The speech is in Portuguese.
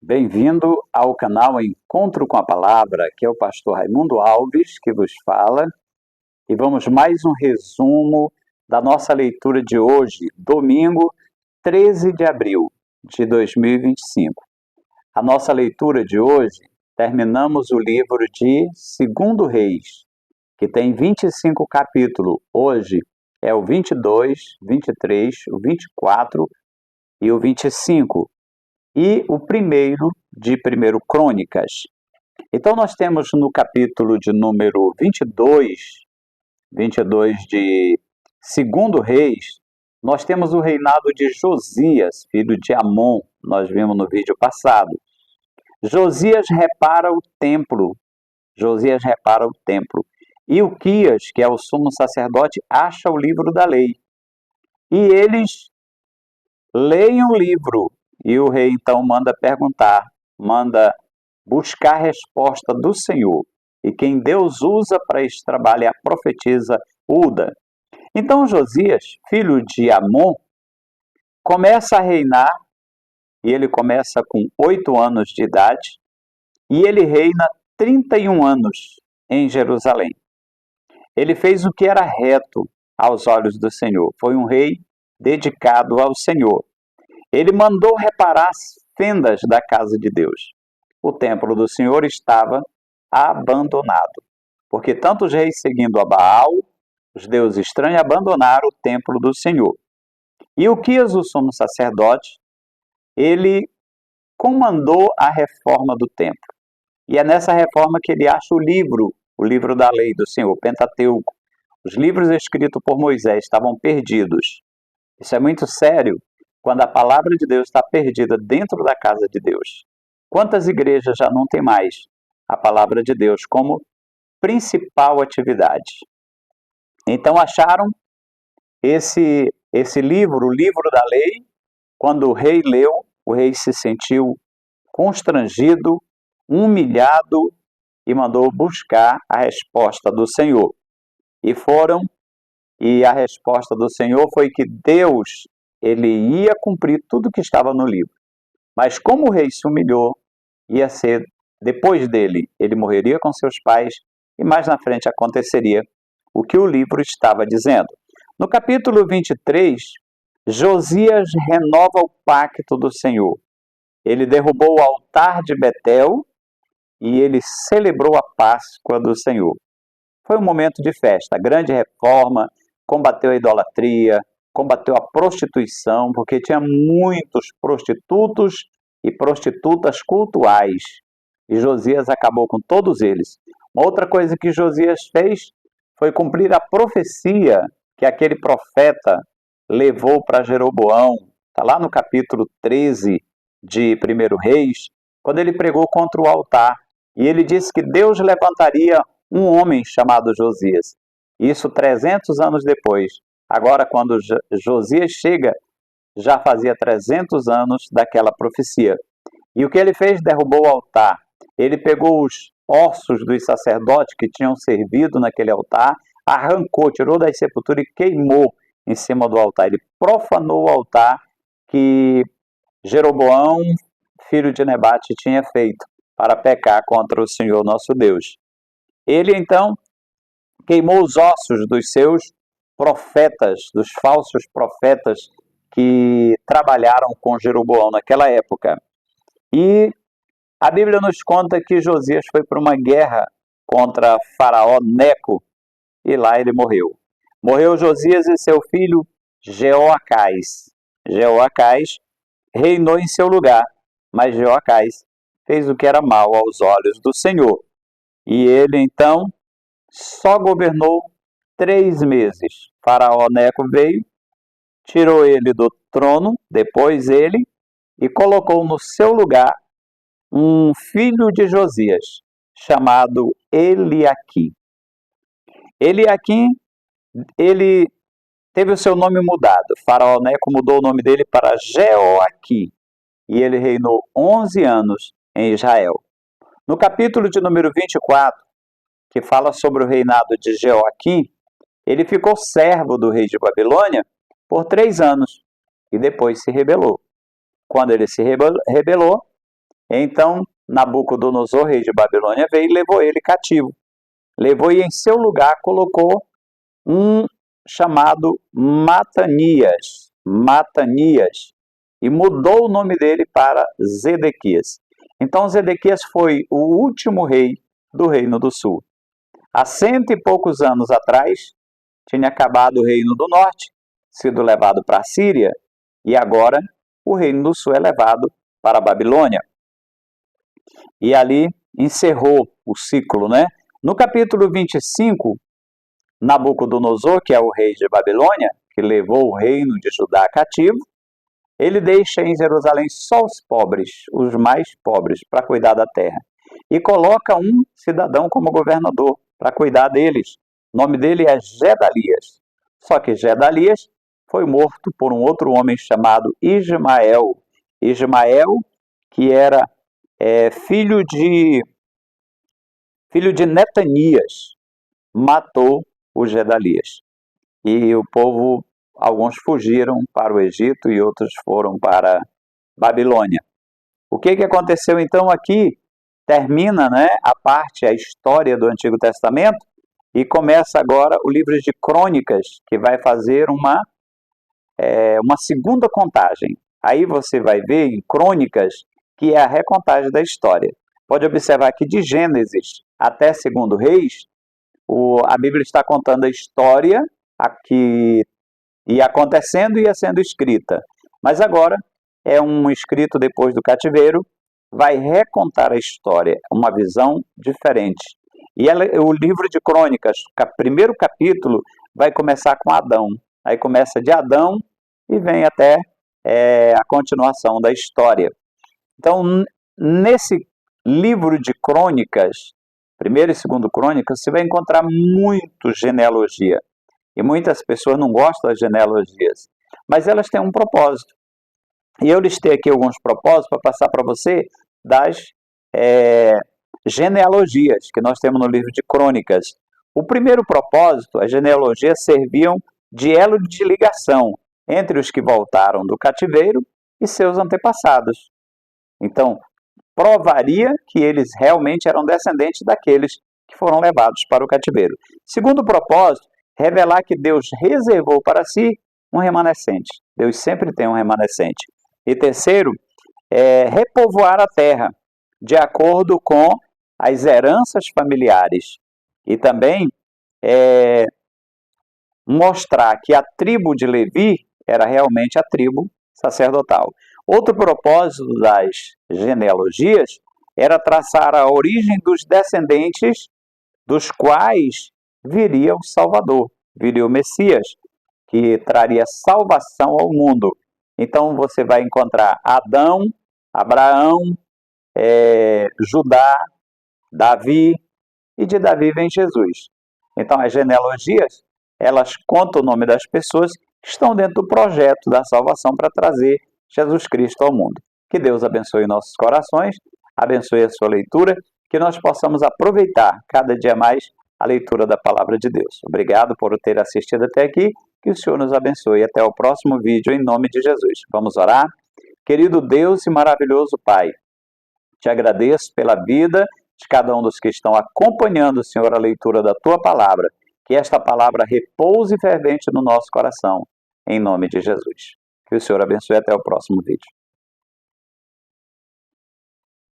Bem-vindo ao canal Encontro com a Palavra, que é o pastor Raimundo Alves que vos fala, e vamos mais um resumo da nossa leitura de hoje, domingo 13 de abril de 2025. A nossa leitura de hoje, terminamos o livro de 2 Reis, que tem 25 capítulos. Hoje é o 22, 23, o 24 e o 25. E o primeiro de 1 Crônicas. Então nós temos no capítulo de número 22 de 2 Reis, nós temos o reinado de Josias, filho de Amon, nós vimos no vídeo passado. Josias repara o templo, e Ilquias, que é o sumo sacerdote, acha o livro da lei. E eles leem o livro. E o rei então manda buscar a resposta do Senhor. E quem Deus usa para este trabalho é a profetisa Hulda. Então Josias, filho de Amon, começa a reinar, e ele começa com 8 anos de idade, e ele reina 31 anos em Jerusalém. Ele fez o que era reto aos olhos do Senhor. Foi um rei dedicado ao Senhor. Ele mandou reparar as fendas da casa de Deus. O templo do Senhor estava abandonado, porque tanto os reis seguindo a Baal, os deuses estranhos, abandonaram o templo do Senhor. E Ilquias, o sumo sacerdote, ele comandou a reforma do templo. E é nessa reforma que ele acha o livro da lei do Senhor, o Pentateuco. Os livros escritos por Moisés estavam perdidos. Isso é muito sério quando a palavra de Deus está perdida dentro da casa de Deus. Quantas igrejas já não tem mais a palavra de Deus como principal atividade? Então acharam esse livro, o livro da lei. Quando o rei leu, o rei se sentiu constrangido, humilhado e mandou buscar a resposta do Senhor. E a resposta do Senhor foi que Deus, ele ia cumprir tudo que estava no livro. Mas como o rei se humilhou, ia ser, depois dele, ele morreria com seus pais, e mais na frente aconteceria o que o livro estava dizendo. No capítulo 23, Josias renova o pacto do Senhor. Ele derrubou o altar de Betel e ele celebrou a Páscoa do Senhor. Foi um momento de festa, grande reforma, combateu a idolatria, combateu a prostituição, porque tinha muitos prostitutos e prostitutas cultuais. E Josias acabou com todos eles. Uma outra coisa que Josias fez foi cumprir a profecia que aquele profeta levou para Jeroboão. Está lá no capítulo 13 de 1 Reis, quando ele pregou contra o altar. E ele disse que Deus levantaria um homem chamado Josias. Isso 300 anos depois. Agora, quando Josias chega, já fazia 300 anos daquela profecia. E o que ele fez? Derrubou o altar. Ele pegou os ossos dos sacerdotes que tinham servido naquele altar, arrancou, tirou da sepultura e queimou em cima do altar. Ele profanou o altar que Jeroboão, filho de Nebate, tinha feito para pecar contra o Senhor nosso Deus. Ele então queimou os ossos dos seus profetas, dos falsos profetas que trabalharam com Jeroboão naquela época. E a Bíblia nos conta que Josias foi para uma guerra contra Faraó Neco e lá ele morreu. Morreu Josias e seu filho Jeoacás. Jeoacás reinou em seu lugar, mas Jeoacás fez o que era mal aos olhos do Senhor. E ele então só governou 3 meses. Faraó Neco veio, tirou ele do trono, depois ele, e colocou no seu lugar um filho de Josias, chamado Eliaquim. Eliaquim, ele teve o seu nome mudado. Faraó Neco mudou o nome dele para Jeoaquim, e ele reinou 11 anos em Israel. No capítulo de número 24, que fala sobre o reinado de Jeoaquim, ele ficou servo do rei de Babilônia por 3 anos e depois se rebelou. Quando ele se rebelou, Então, Nabucodonosor, rei de Babilônia, veio e levou ele cativo. Levou e em seu lugar colocou um chamado Matanias, e mudou o nome dele para Zedequias. Então, Zedequias foi o último rei do Reino do Sul. Há 100 e poucos anos atrás, tinha acabado o Reino do Norte, sido levado para a Síria, e agora o Reino do Sul é levado para a Babilônia. E ali encerrou o ciclo, né? No capítulo 25, Nabucodonosor, que é o rei de Babilônia, que levou o reino de Judá cativo, ele deixa em Jerusalém só os pobres, os mais pobres, para cuidar da terra. E coloca um cidadão como governador para cuidar deles. O nome dele é Gedalias. Só que Gedalias foi morto por um outro homem chamado Ismael. Ismael, que era filho de Netanias, matou o Gedalias. E o povo, alguns fugiram para o Egito e outros foram para Babilônia. O que aconteceu então aqui? Termina, né, a história do Antigo Testamento, e começa agora o livro de Crônicas, que vai fazer uma segunda contagem. Aí você vai ver em Crônicas que é a recontagem da história. Pode observar que de Gênesis até 2 Reis, a Bíblia está contando a história que ia acontecendo e ia sendo escrita. Mas agora é um escrito depois do cativeiro, vai recontar a história, uma visão diferente. E o livro de Crônicas, primeiro capítulo, vai começar com Adão. Aí começa de Adão e vem até a continuação da história. Então, nesse livro de Crônicas, primeiro e segundo Crônicas, você vai encontrar muito genealogia. E muitas pessoas não gostam das genealogias, mas elas têm um propósito. E eu listei aqui alguns propósitos para passar para você das genealogias que nós temos no livro de Crônicas. O primeiro propósito, as genealogias serviam de elo de ligação entre os que voltaram do cativeiro e seus antepassados. Então, provaria que eles realmente eram descendentes daqueles que foram levados para o cativeiro. Segundo propósito, revelar que Deus reservou para si um remanescente. Deus sempre tem um remanescente. E terceiro, repovoar a terra, de acordo com as heranças familiares. E também mostrar que a tribo de Levi era realmente a tribo sacerdotal. Outro propósito das genealogias era traçar a origem dos descendentes dos quais viria o Salvador, viria o Messias, que traria salvação ao mundo. Então você vai encontrar Adão, Abraão, Judá, Davi, e de Davi vem Jesus. Então as genealogias, elas contam o nome das pessoas que estão dentro do projeto da salvação para trazer Jesus Cristo ao mundo. Que Deus abençoe nossos corações, abençoe a sua leitura, que nós possamos aproveitar cada dia mais a leitura da Palavra de Deus. Obrigado por ter assistido até aqui, que o Senhor nos abençoe. Até o próximo vídeo, em nome de Jesus. Vamos orar? Querido Deus e maravilhoso Pai, te agradeço pela vida de cada um dos que estão acompanhando, Senhor, a leitura da Tua Palavra. Que esta palavra repouse fervente no nosso coração, em nome de Jesus. Que o Senhor abençoe. Até o próximo vídeo.